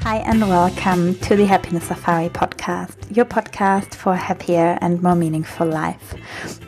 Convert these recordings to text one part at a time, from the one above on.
Hi and welcome to the Happiness Safari podcast, your podcast for a happier and more meaningful life.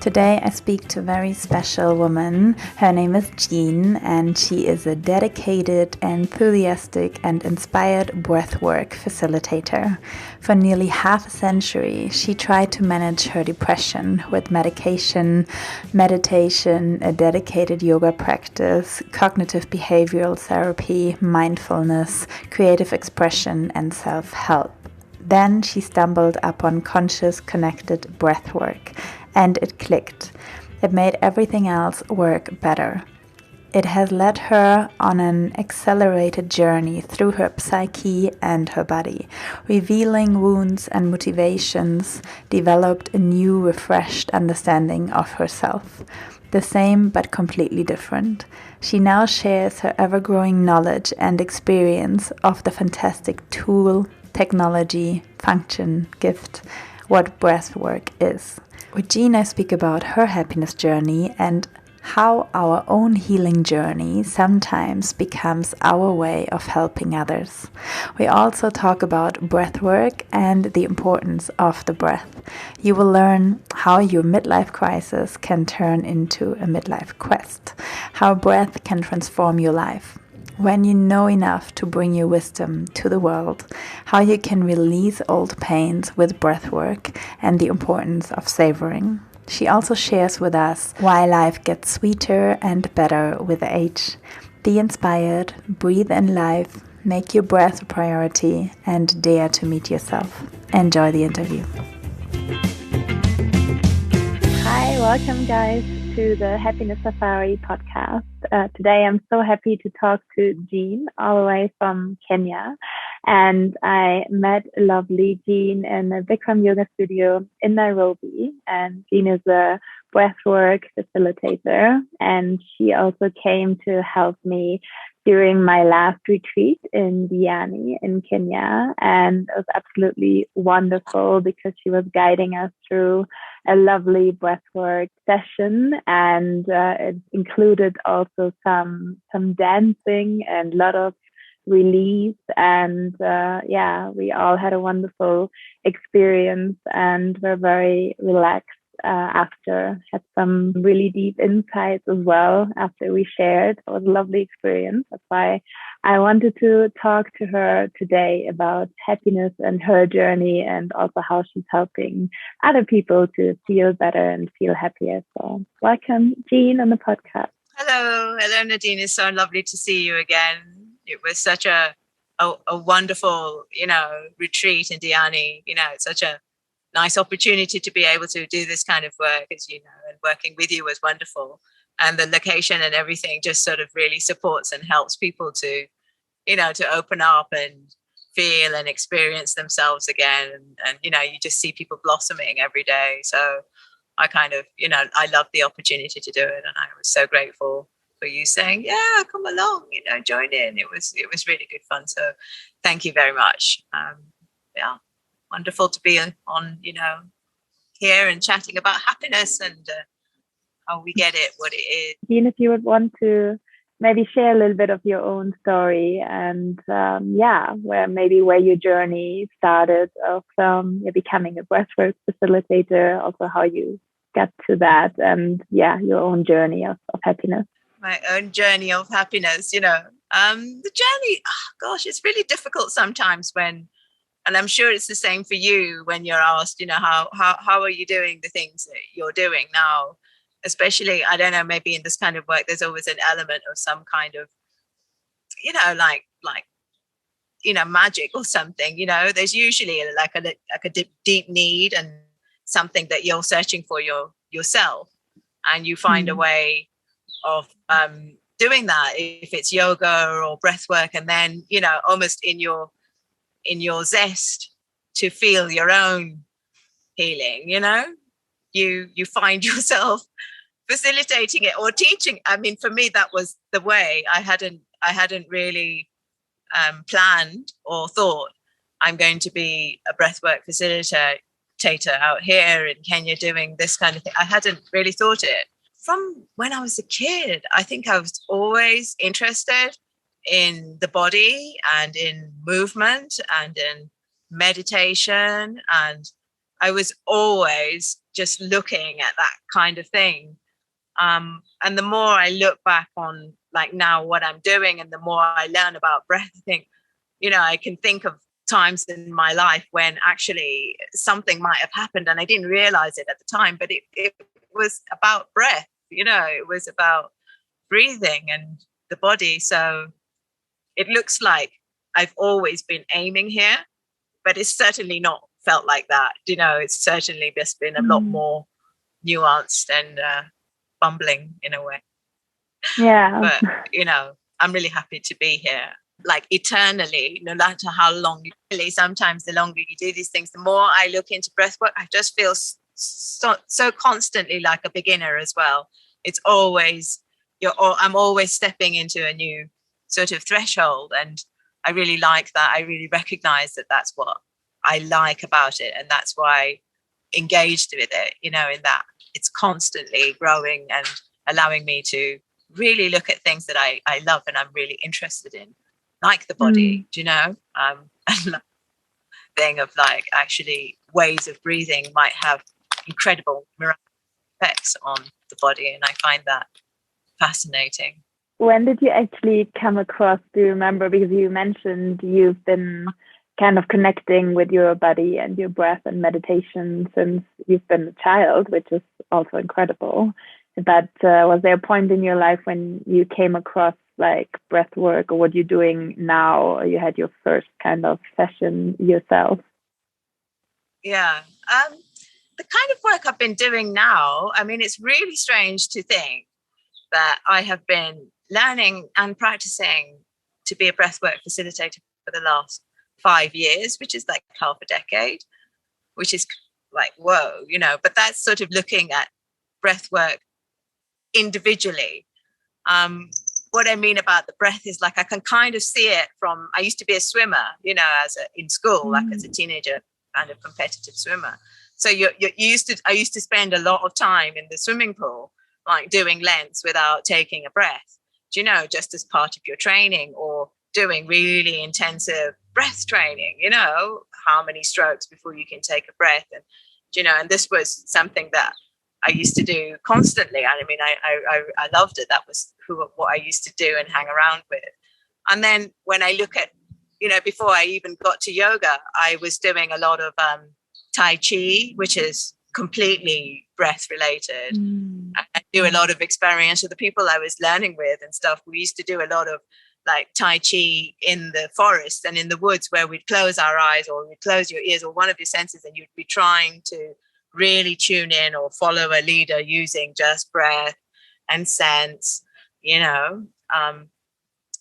Today I speak to a very special woman. Her name is Jean and she is a dedicated, enthusiastic and inspired breath work facilitator. For nearly half a century, she tried to manage her depression with medication, meditation, a dedicated yoga practice, cognitive behavioral therapy, mindfulness, creative expression and self-help. Then she stumbled upon conscious connected breath work and it clicked. It made everything else work better. It has led her on an accelerated journey through her psyche and her body, revealing wounds and motivations, developed a new refreshed understanding of herself. The same but completely different. She now shares her ever-growing knowledge and experience of the fantastic tool, technology, function, gift, what breathwork is. With Jean, I speak about her happiness journey and how our own healing journey sometimes becomes our way of helping others. We also talk about breath work and the importance of the breath. You will learn how your midlife crisis can turn into a midlife quest, how breath can transform your life. When you know enough to bring your wisdom to the world, how you can release old pains with breath work and the importance of savoring. She also shares with us why life gets sweeter and better with age. Be inspired, breathe in life, make your breath a priority, and dare to meet yourself. Enjoy the interview. Hi, welcome guys to the Happiness Safari podcast. Today I'm so happy to talk to Jean all the way from Kenya. And I met lovely Jean in a Bikram yoga studio in Nairobi. And Jean is a breathwork facilitator. And she also came to help me during my last retreat in Diani in Kenya. And it was absolutely wonderful because she was guiding us through a lovely breathwork session. And it included also some dancing and a lot of release, and we all had a wonderful experience and were very relaxed after. Had some really deep insights as well after we shared. It was a lovely experience. That's why I wanted to talk to her today about happiness and her journey, and also how she's helping other people to feel better and feel happier. So welcome, Jean, on the podcast. Hello, Nadine. It's so lovely to see you again. It was such a wonderful, retreat in Diani. It's such a nice opportunity to be able to do this kind of work, as you know, and working with you was wonderful. And the location and everything just sort of really supports and helps people to, to open up and feel and experience themselves again. And you just see people blossoming every day. So I kind of, I love the opportunity to do it. And I was so grateful for you saying, yeah, come along, join in. It was really good fun. So thank you very much. Wonderful to be on, here and chatting about happiness and how we get it, what it is. Jean, if you would want to maybe share a little bit of your own story and where your journey started of becoming a breathwork facilitator, also how you got to that, and your own journey of happiness. My own journey of happiness, the journey, it's really difficult sometimes when, and I'm sure it's the same for you when you're asked, how are you doing the things that you're doing now, especially, I don't know, maybe in this kind of work, there's always an element of some kind of, magic or something, there's usually like a deep need and something that you're searching for yourself, and you find a way of doing that, if it's yoga or breath work, and then almost in your zest to feel your own healing, you find yourself facilitating it or teaching. I mean, for me that was the way. I hadn't really planned or thought I'm going to be a breathwork facilitator out here in Kenya doing this kind of thing. I hadn't really thought it. From when I was a kid, I think I was always interested in the body and in movement and in meditation. And I was always just looking at that kind of thing. And the more I look back on like now what I'm doing and the more I learn about breath, I think, I can think of times in my life when actually something might have happened and I didn't realize it at the time, but it was about breath, it was about breathing and the body. So it looks like I've always been aiming here, but it's certainly not felt like that. It's certainly just been a lot more nuanced and bumbling in a way. Yeah. But, I'm really happy to be here. Like eternally, no matter how long, really, sometimes the longer you do these things, the more I look into breath work, I just feel so constantly like a beginner as well. It's always, I'm always stepping into a new sort of threshold. And I really like that. I really recognize that that's what I like about it. And that's why I engaged with it, in that it's constantly growing and allowing me to really look at things that I love and I'm really interested in, like the body, and thing of like actually ways of breathing might have incredible miraculous effects on the body. And I find that fascinating. When did you actually come across, do you remember, because you mentioned you've been kind of connecting with your body and your breath and meditation since you've been a child, which is also incredible. But was there a point in your life when you came across like breath work, or what you're doing now, or you had your first kind of session yourself? Yeah. The kind of work I've been doing now, I mean, it's really strange to think that I have been learning and practicing to be a breathwork facilitator for the last 5 years, which is like half a decade, which is like, whoa, but that's sort of looking at breathwork individually. What I mean about the breath is like I can kind of see it from, I used to be a swimmer, in school, like as a teenager, kind of competitive swimmer. So I used to spend a lot of time in the swimming pool, like doing lengths without taking a breath, just as part of your training, or doing really intensive breath training, how many strokes before you can take a breath. And, and this was something that I used to do constantly. And I mean, I loved it. That was what I used to do and hang around with. And then when I look at, before I even got to yoga, I was doing a lot of Tai Chi, which is completely breath related. I do a lot of experience with the people I was learning with and stuff. We used to do a lot of like Tai Chi in the forest and in the woods, where we'd close our eyes or we'd close your ears or one of your senses, and you'd be trying to really tune in or follow a leader using just breath and sense, and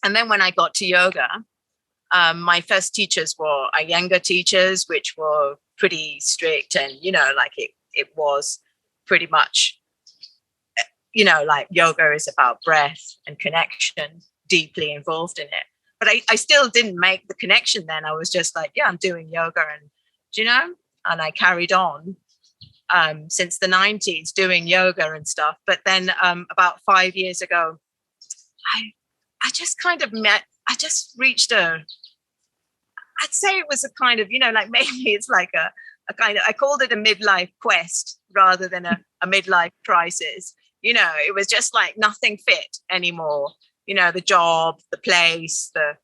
then when I got to yoga, my first teachers were Iyengar teachers, which were pretty strict, and like it was pretty much, like yoga is about breath and connection, deeply involved in it. But I still didn't make the connection then. I was just like, yeah, I'm doing yoga, and and I carried on since the 90s doing yoga and stuff. But then about 5 years ago, I just kind of I just reached I'd say it was a kind of, like maybe it's like a kind of, I called it a midlife quest rather than a midlife crisis. It was just like nothing fit anymore. The job, the place, they're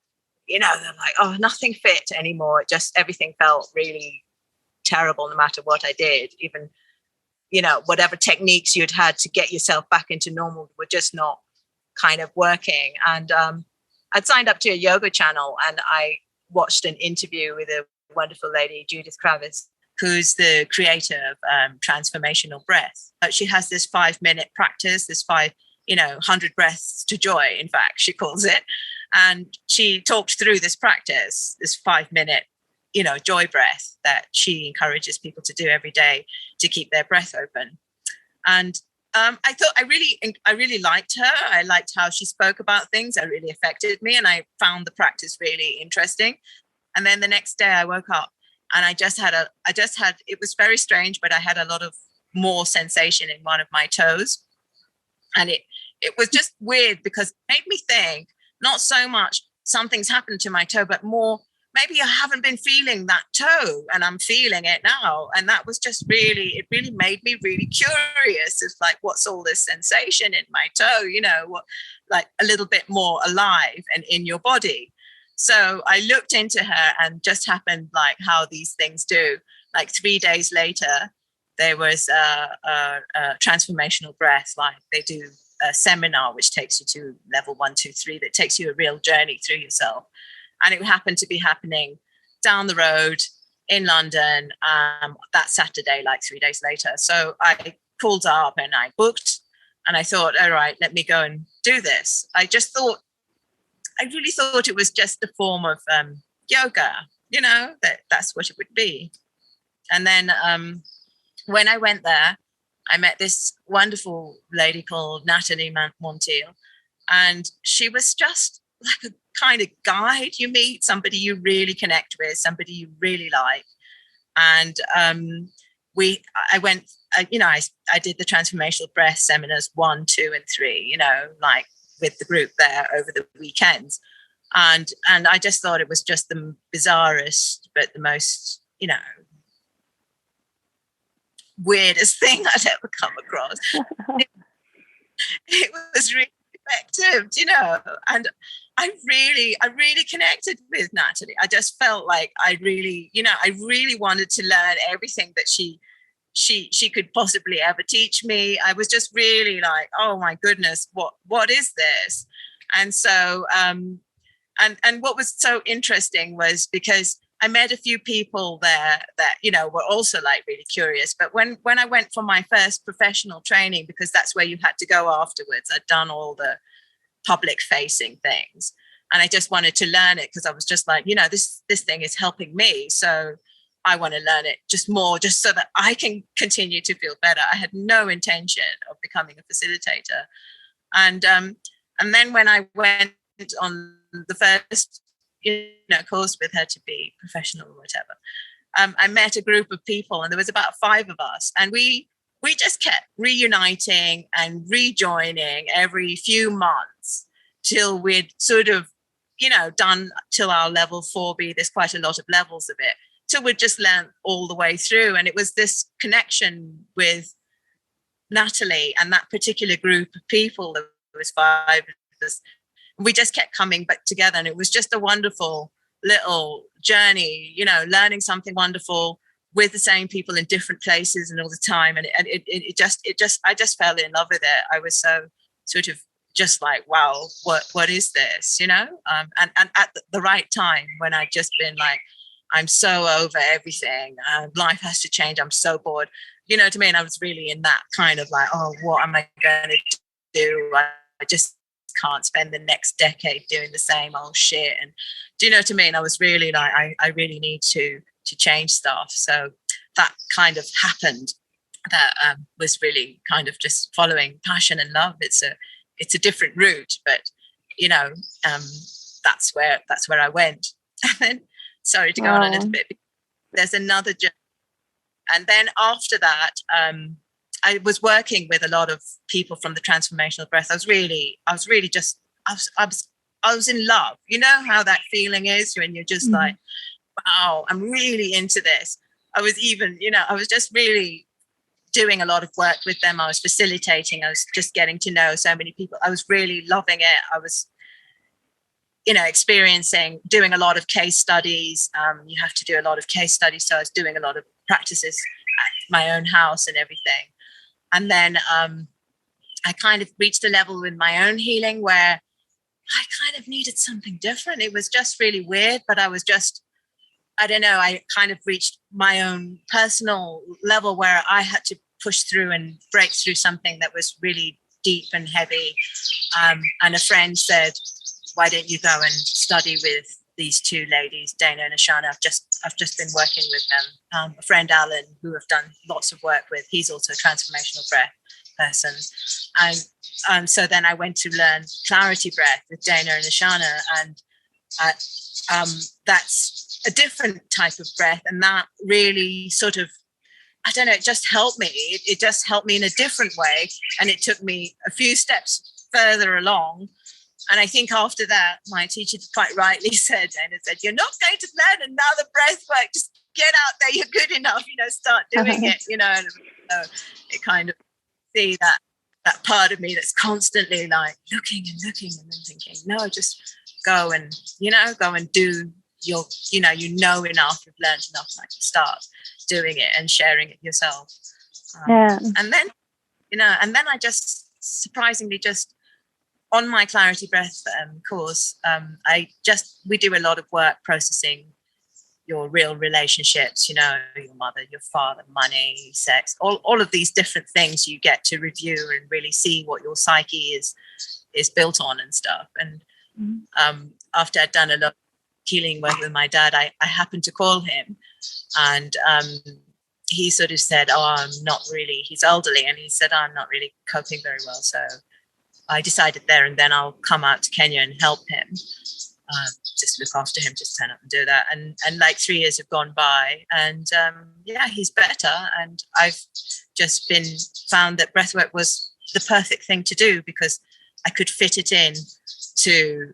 like, oh, nothing fit anymore. It just, everything felt really terrible no matter what I did. Even, whatever techniques you'd had to get yourself back into normal were just not kind of working. And I'd signed up to a yoga channel, and I watched an interview with a wonderful lady, Judith Kravis, who's the creator of transformational breath. She has this 5-minute practice, this 100 breaths to joy, in fact, she calls it. And she talked through this practice, this 5-minute, joy breath that she encourages people to do every day to keep their breath open. And I thought I really liked her. I liked how she spoke about things. It really affected me, and I found the practice really interesting. And then the next day I woke up, and I just had it was very strange, but I had a lot of more sensation in one of my toes. And it was just weird because it made me think, not so much something's happened to my toe, but more maybe I haven't been feeling that toe and I'm feeling it now. And that was just it really made me really curious. It's like, what's all this sensation in my toe, what, like a little bit more alive and in your body. So I looked into her, and just happened like how these things do. Like 3 days later, there was a transformational breath. Like they do a seminar, which takes you to level 1, 2, 3, that takes you a real journey through yourself. And it happened to be happening down the road in London that Saturday, like 3 days later. So I called up and I booked, and I thought, all right, let me go and do this. I really thought it was just a form of yoga, that's what it would be. And then when I went there, I met this wonderful lady called Natalie Montiel, and she was just like a kind of guide you meet, somebody you really connect with, somebody you really like. And I did the transformational breath seminars 1, 2, and 3, like with the group there over the weekends. And I just thought it was just the bizarrest, but the most, weirdest thing I'd ever come across. It was really effective, and I really connected with Natalie. I just felt like I really wanted to learn everything that she could possibly ever teach me. I was just really like, oh my goodness, what is this? And so and what was so interesting was because I met a few people there that, were also like really curious. But when I went for my first professional training, because that's where you had to go afterwards, I'd done all the public facing things. And I just wanted to learn it because I was just like, this thing is helping me. So I want to learn it just more, just so that I can continue to feel better. I had no intention of becoming a facilitator. And then when I went on the first course with her to be professional or whatever, I met a group of people, and there was about 5 of us, and we just kept reuniting and rejoining every few months till we'd sort of done till our level 4B. There's quite a lot of levels of it, till we'd just learned all the way through. And it was this connection with Natalie and that particular group of people. There was 5 of us. We just kept coming back together, and it was just a wonderful little journey, learning something wonderful with the same people in different places and all the time. And I just fell in love with it. I was so sort of just like, wow, what is this, and at the right time, when I'd just been like, I'm so over everything, life has to change, I'm so bored, what I mean? I was really in that kind of like, oh, what am I going to do? I just can't spend the next decade doing the same old shit. And do you know what I mean? I was really like, I really need to change stuff. So that kind of happened. That was really kind of just following passion and love. It's a different route, but that's where I went. And then, sorry to go on a little bit, there's another journey. And then after that, I was working with a lot of people from the transformational breath. I was in love. You know how that feeling is when you're just like, wow, I'm really into this. I was just really doing a lot of work with them. I was facilitating. I was just getting to know so many people. I was really loving it. I was, experiencing, doing a lot of case studies. You have to do a lot of case studies. So I was doing a lot of practices at my own house and everything. And then I kind of reached a level in my own healing where I kind of needed something different. It was just really weird, but I was just, I don't know, I kind of reached my own personal level where I had to push through and break through something that was really deep and heavy. And a friend said, why don't you go and study with these 2 ladies, Dana and Ashana? I've just been working with them. A friend, Alan, who I've done lots of work with, he's also a transformational breath person. And so then I went to learn clarity breath with Dana and Ashana, and that's a different type of breath. And that really sort of, I don't know, it just helped me. It just helped me in a different way. And it took me a few steps further along And I think after that, my teacher quite rightly said, you're not going to learn another breath work. Just get out there. You're good enough. Start doing it. And it kind of see that part of me that's constantly like looking and looking and then thinking, no, just go and do your, enough, you've learned enough, like to start doing it and sharing it yourself. And then, I just surprisingly just on my Clarity Breath course, we do a lot of work processing your real relationships, your mother, your father, money, sex, all of these different things you get to review and really see what your psyche is built on and stuff. And after I'd done a lot of healing work with my dad, I happened to call him, and he sort of said, I'm not really, he's elderly, and he said, I'm not really coping very well. So I decided there and then I'll come out to Kenya and help him. Just look after him, just turn up and do that. And like 3 years have gone by, and he's better. And I've just found that breathwork was the perfect thing to do, because I could fit it in to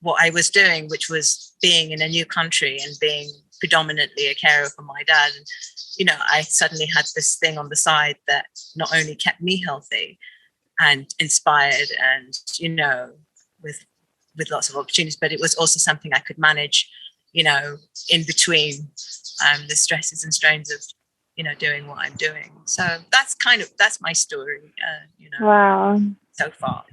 what I was doing, which was being in a new country and being predominantly a carer for my dad. And, I suddenly had this thing on the side that not only kept me healthy and inspired and, with lots of opportunities, but it was also something I could manage, in between the stresses and strains of, doing what I'm doing. So that's my story, Wow. so far.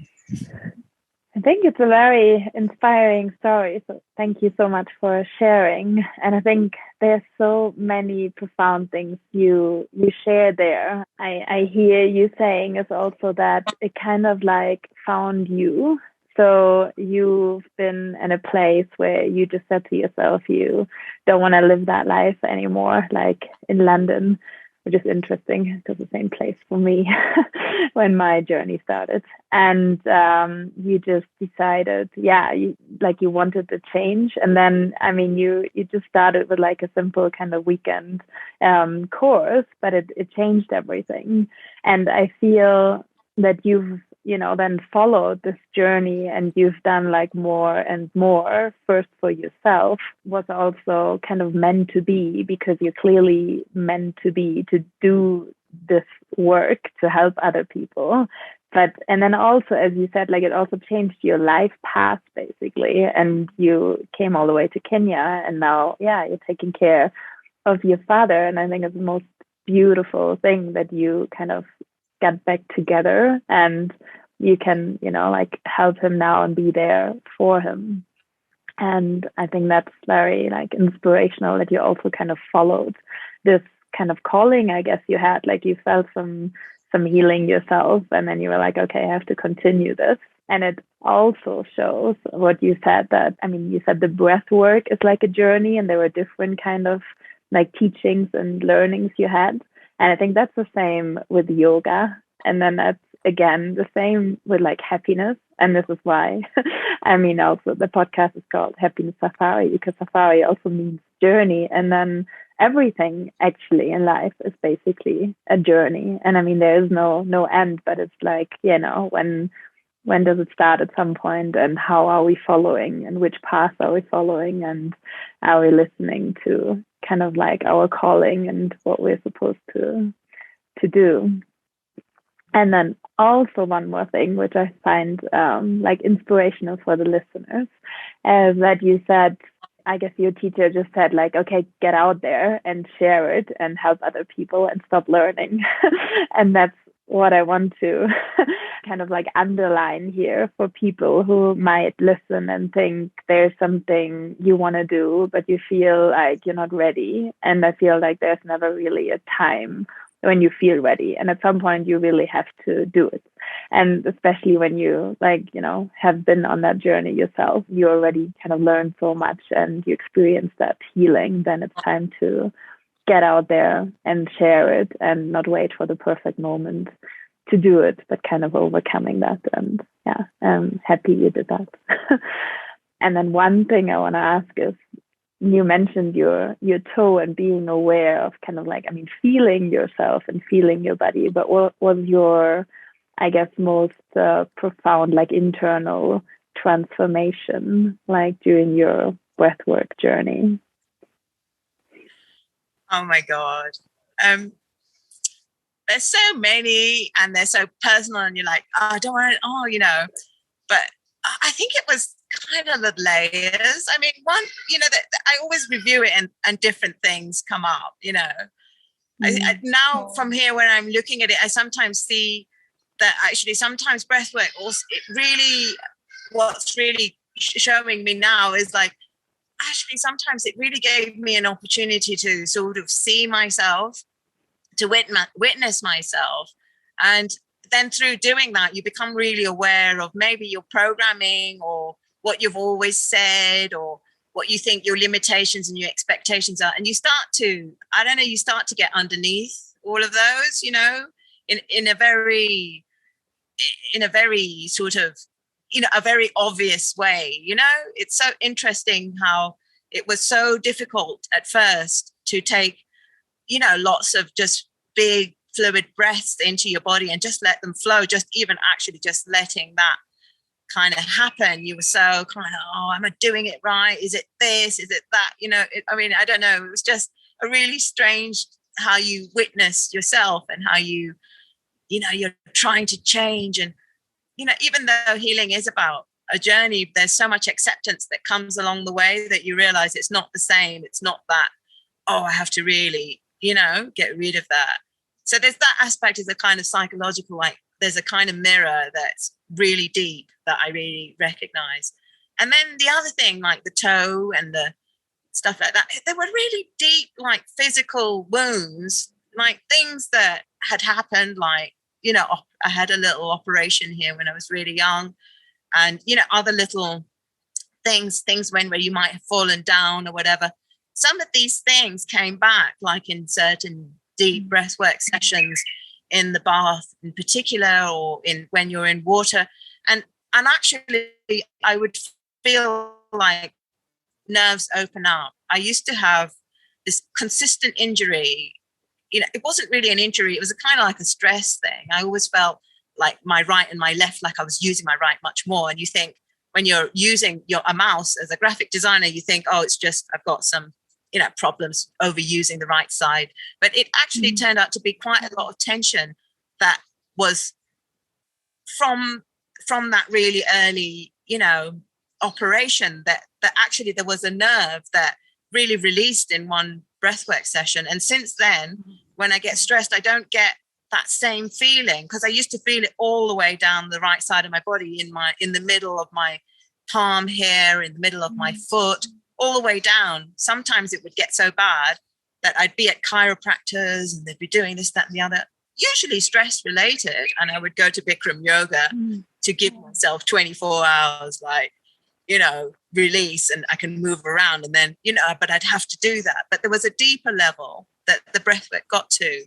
I think it's a very inspiring story. So thank you so much for sharing. And I think there's so many profound things you share there. I hear you saying is also that it kind of like found you. So you've been in a place where you just said to yourself, you don't want to live that life anymore, like in London, which is interesting. It was the same place for me when my journey started. And you just decided, you wanted to change. And then, you just started with like a simple kind of weekend course, but it changed everything. And I feel that you've then followed this journey, and you've done like more and more first for yourself, was also kind of meant to be, because you're clearly meant to be to do this work to help other people. And then also, as you said, like it also changed your life path basically, and you came all the way to Kenya, and now you're taking care of your father. And I think it's the most beautiful thing that you kind of get back together, and you can, like help him now and be there for him. And I think that's very like inspirational that you also kind of followed this kind of calling, I guess you had, like you felt some healing yourself, and then you were like, okay, I have to continue this. And it also shows what you said, that, you said the breath work is like a journey, and there were different kind of like teachings and learnings you had. And I think that's the same with yoga. And then that's, again, the same with like happiness. And this is why, also the podcast is called Happiness Safari, because safari also means journey. And then everything actually in life is basically a journey. And there is no end, but it's like, when does it start at some point, and how are we following, and which path are we following, and are we listening to kind of like our calling and what we're supposed to do. And then also one more thing, which I find like inspirational for the listeners, is that you said, I guess your teacher just said like, okay, get out there and share it and help other people and stop learning. And that's what I want to kind of like underline here for people who might listen and think there's something you want to do, but you feel like you're not ready. And I feel like there's never really a time when you feel ready. And at some point you really have to do it. And especially when you have been on that journey yourself, you already kind of learned so much and you experience that healing, then it's time to get out there and share it and not wait for the perfect moment to do it, but kind of overcoming that. And I'm happy you did that. And then one thing I want to ask is, you mentioned your toe and being aware of kind of like, feeling yourself and feeling your body, but what was your, I guess, most profound, like internal transformation like during your breathwork journey? Oh my God. There's so many and they're so personal and you're like, oh, I don't want to, but I think it was kind of the layers. I mean, one, that I always review it and different things come up, I now from here when I'm looking at it, I sometimes see that actually sometimes breathwork also, what's really showing me now is like, actually sometimes it really gave me an opportunity to sort of see myself, to witness myself. And then through doing that, you become really aware of maybe your programming or what you've always said or what you think your limitations and your expectations are. And you start to get underneath all of those, in a very sort of, a very obvious way. It's so interesting how it was so difficult at first to take, lots of just big fluid breaths into your body and just let them flow, just letting that kind of happen. You were so kind of, oh, am I doing it right? Is it this? Is it that? I don't know. It was just a really strange how you witness yourself and how you're trying to change. And, even though healing is about a journey, there's so much acceptance that comes along the way that you realize it's not the same. It's not that, oh, I have to really, get rid of that. So there's that aspect is a kind of psychological, like there's a kind of mirror that's really deep that I really recognize. And then the other thing, like the toe and the stuff like that, there were really deep, like physical wounds, like things that had happened, like, I had a little operation here when I was really young and, other little things where you might have fallen down or whatever. Some of these things came back, like in certain deep breathwork sessions in the bath in particular, or when you're in water. And actually I would feel like nerves open up. I used to have this consistent injury. It wasn't really an injury. It was a kind of like a stress thing. I always felt like my right and my left, like I was using my right much more. And you think when you're using a mouse as a graphic designer, you think, oh, it's just, I've got some, problems overusing the right side. But it actually turned out to be quite a lot of tension that was from that really early, operation that actually there was a nerve that really released in one breathwork session. And since then, when I get stressed, I don't get that same feeling, because I used to feel it all the way down the right side of my body, in the middle of my palm here, in the middle of my foot, all the way down. Sometimes it would get so bad that I'd be at chiropractors and they'd be doing this, that, and the other, usually stress related. And I would go to Bikram yoga to give myself 24 hours, like, release, and I can move around, and then, but I'd have to do that. But there was a deeper level that the breathwork got to.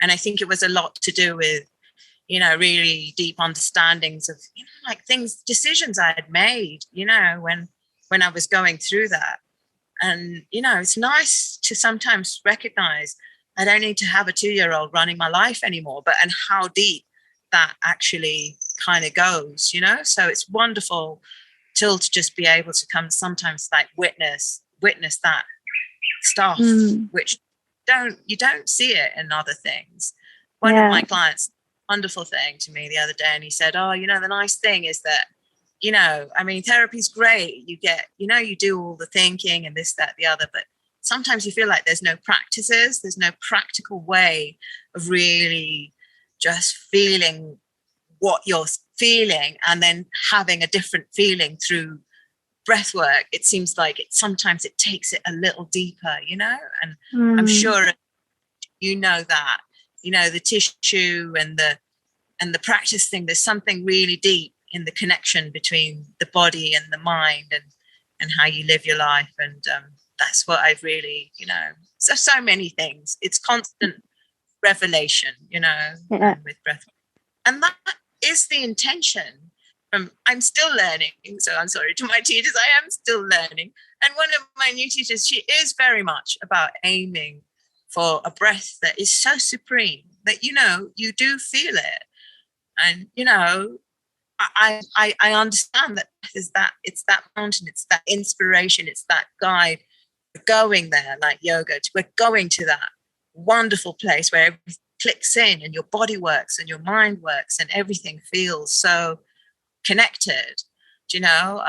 And I think it was a lot to do with, really deep understandings of, like decisions I had made, when I was going through that. And, it's nice to sometimes recognize I don't need to have a 2-year-old running my life anymore, and how deep that actually kind of goes, So it's wonderful to just be able to come sometimes, like witness that stuff, which you don't see it in other things. One of my clients, wonderful thing to me the other day, and he said, oh, the nice thing is that, therapy's great. You get, you do all the thinking and this, that, the other, but sometimes you feel like there's no practices, there's no practical way of really just feeling what you're feeling and then having a different feeling through breath work. It seems like sometimes it takes it a little deeper, and I'm sure that, the tissue and the practice thing, there's something really deep in the connection between the body and the mind and how you live your life. And that's what I've really, so many things. It's constant revelation, with breath. And that is the intention. I'm still learning, so I'm sorry to my teachers, I am still learning. And one of my new teachers, she is very much about aiming for a breath that is so supreme that, you do feel it. And, I understand that it's that mountain, it's that inspiration, it's that guide. We're going there, like yoga. We're going to that wonderful place where everything clicks in and your body works and your mind works and everything feels so connected. Do you know?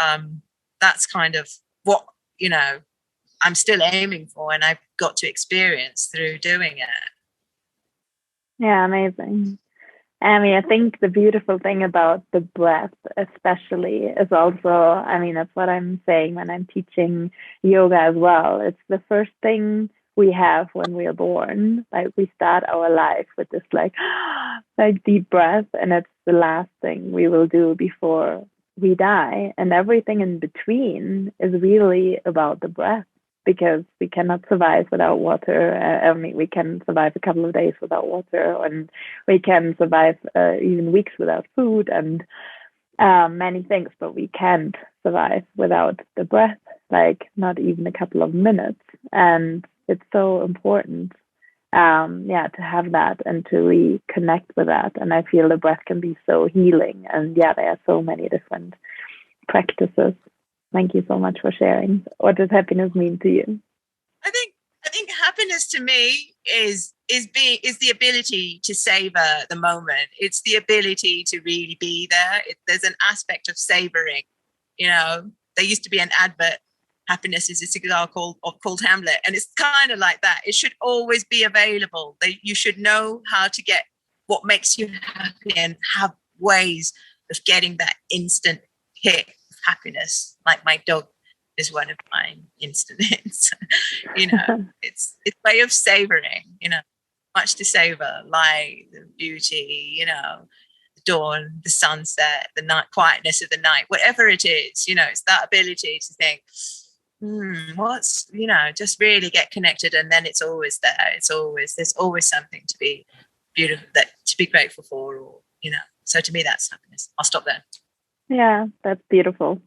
That's kind of what, I'm still aiming for, and I've got to experience through doing it. Yeah, amazing. I mean, I think the beautiful thing about the breath, especially, is also, I mean, that's what I'm saying when I'm teaching yoga as well. It's the first thing we have when we are born. Like, we start our life with this, like deep breath, and it's the last thing we will do before we die. And everything in between is really about the breath, because we cannot survive without water. I mean, we can survive a couple of days without water, and we can survive even weeks without food and many things, but we can't survive without the breath, like not even a couple of minutes. And it's so important, to have that and to reconnect with that. And I feel the breath can be so healing. And there are so many different practices. Thank you so much for sharing. What does happiness mean to you? I think happiness to me is the ability to savor the moment. It's the ability to really be there. There's an aspect of savoring. There used to be an advert, happiness is a cigar called Hamlet, and it's kind of like that. It should always be available. You should know how to get what makes you happy and have ways of getting that instant hit of happiness. Like my dog is one of my instant hits. It's a way of savoring, much to savor, light, the beauty, the dawn, the sunset, the night, quietness of the night, whatever it is, it's that ability to think, what's, just really get connected. And then it's always there. There's always something to be beautiful, to be grateful for, or, so to me, that's happiness. I'll stop there. Yeah, that's beautiful.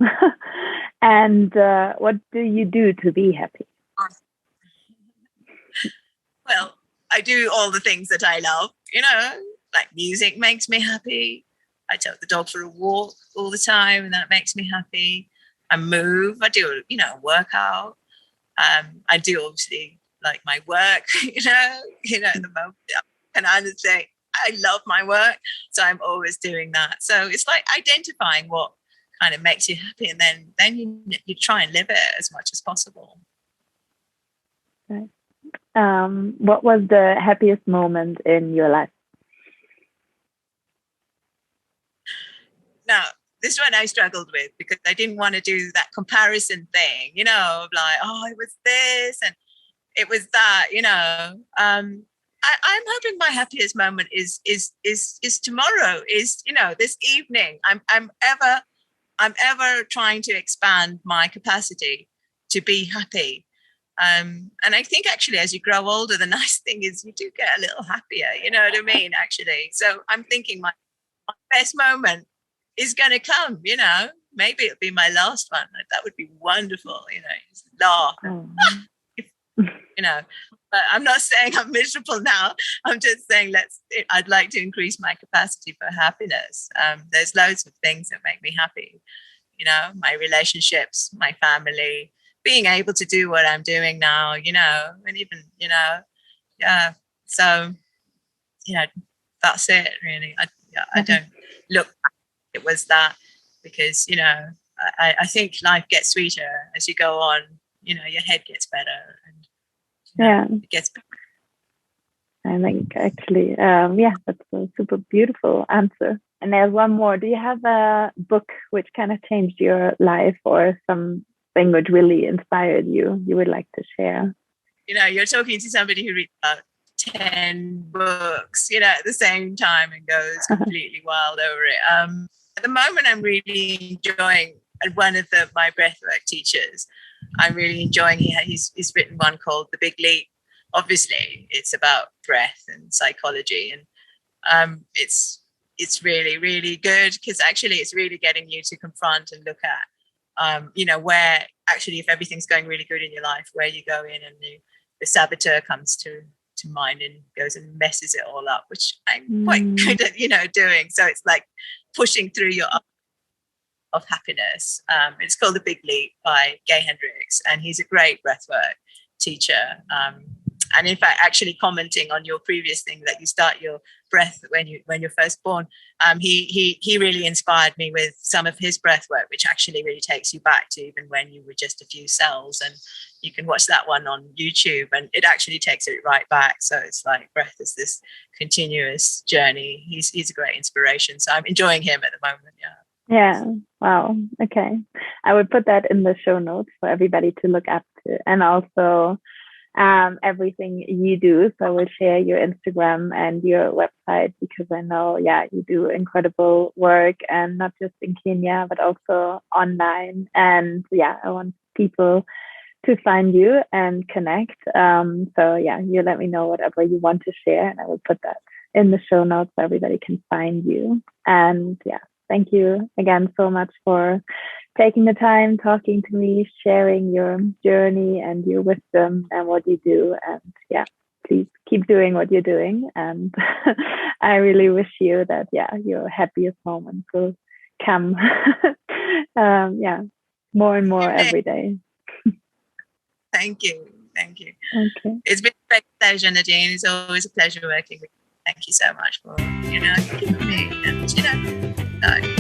And what do you do to be happy? Well, I do all the things that I love, like music makes me happy. I take the dog for a walk all the time, and that makes me happy. I move. I do, workout. I do obviously like my work, at the moment. And I say I love my work, so I'm always doing that. So it's like identifying what kind of makes you happy, and then you try and live it as much as possible. Right. What was the happiest moment in your life? Now, this one I struggled with, because I didn't want to do that comparison thing, of like, oh, it was this and it was that, I'm hoping my happiest moment is tomorrow, is, this evening. I'm ever trying to expand my capacity to be happy. And I think actually as you grow older, the nice thing is you do get a little happier, you know what I mean, actually. So I'm thinking my best moment is going to come, maybe it'll be my last one. That would be wonderful, just laugh. But I'm not saying I'm miserable now. I'm just saying I'd like to increase my capacity for happiness. There's loads of things that make me happy, my relationships, my family, being able to do what I'm doing now, and even, yeah. So, that's it really. I don't look back. It was that, because, I think life gets sweeter as you go on, your head gets better, and it gets better. I think actually, that's a super beautiful answer. And there's one more. Do you have a book which kind of changed your life, or something which really inspired you would like to share? You're talking to somebody who reads about 10 books, at the same time, and goes completely wild over it. At the moment, I'm really enjoying, and one of my breathwork teachers, I'm really enjoying. He's written one called The Big Leap. Obviously, it's about breath and psychology, and it's really, really good, because actually it's really getting you to confront and look at, where actually, if everything's going really good in your life, where you go in and the saboteur comes to mind and goes and messes it all up, which I'm quite good at, doing. So it's like pushing through your of happiness. It's called The Big Leap by Gay Hendricks, and he's a great breathwork teacher. And in fact, actually commenting on your previous thing that you start your breath when you're first born, he really inspired me with some of his breath work, which actually really takes you back to even when you were just a few cells. And you can watch that one on YouTube, and it actually takes it right back. So it's like breath is this continuous journey. He's a great inspiration. So I'm enjoying him at the moment. Yeah. Wow. Okay. I would put that in the show notes for everybody to look up to, and also everything you do. So I will share your Instagram and your website, because I know, you do incredible work, and not just in Kenya, but also online. And I want people to find you and connect. So you let me know whatever you want to share, and I will put that in the show notes so everybody can find you. And thank you again so much for taking the time, talking to me, sharing your journey and your wisdom and what you do. And please keep doing what you're doing. And I really wish you that, your happiest moments will come, more and more every day. Thank you. Thank you. Okay. It's been a great pleasure, Nadine. It's always a pleasure working with you. Thank you so much for, thinking of me. And, thank you.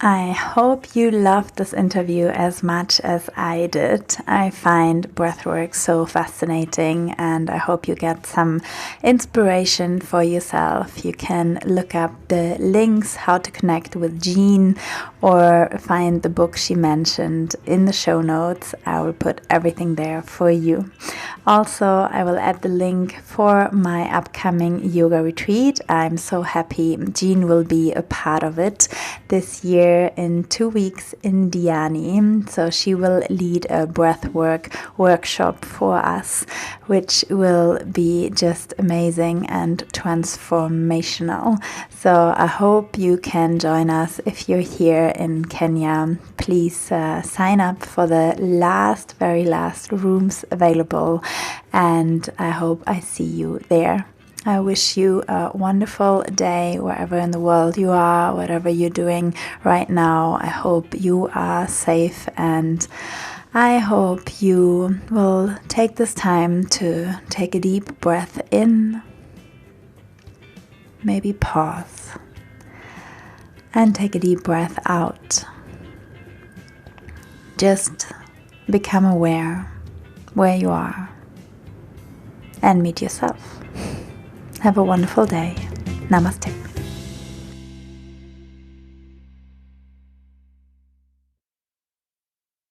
I hope you loved this interview as much as I did. I find breathwork so fascinating, and I hope you get some inspiration for yourself. You can look up the links, how to connect with Jean, or find the book she mentioned in the show notes. I will put everything there for you. Also, I will add the link for my upcoming yoga retreat. I'm so happy Jean will be a part of it this year in 2 weeks in Diani. So she will lead a breathwork workshop for us, which will be just amazing and transformational. So I hope you can join us if you're here in Kenya. Please sign up for the very last rooms available, and I hope I see you there. I wish you a wonderful day wherever in the world you are, whatever you're doing right now. I hope you are safe, and I hope you will take this time to take a deep breath in, maybe pause, and take a deep breath out. Just become aware where you are and meet yourself. Have a wonderful day. Namaste.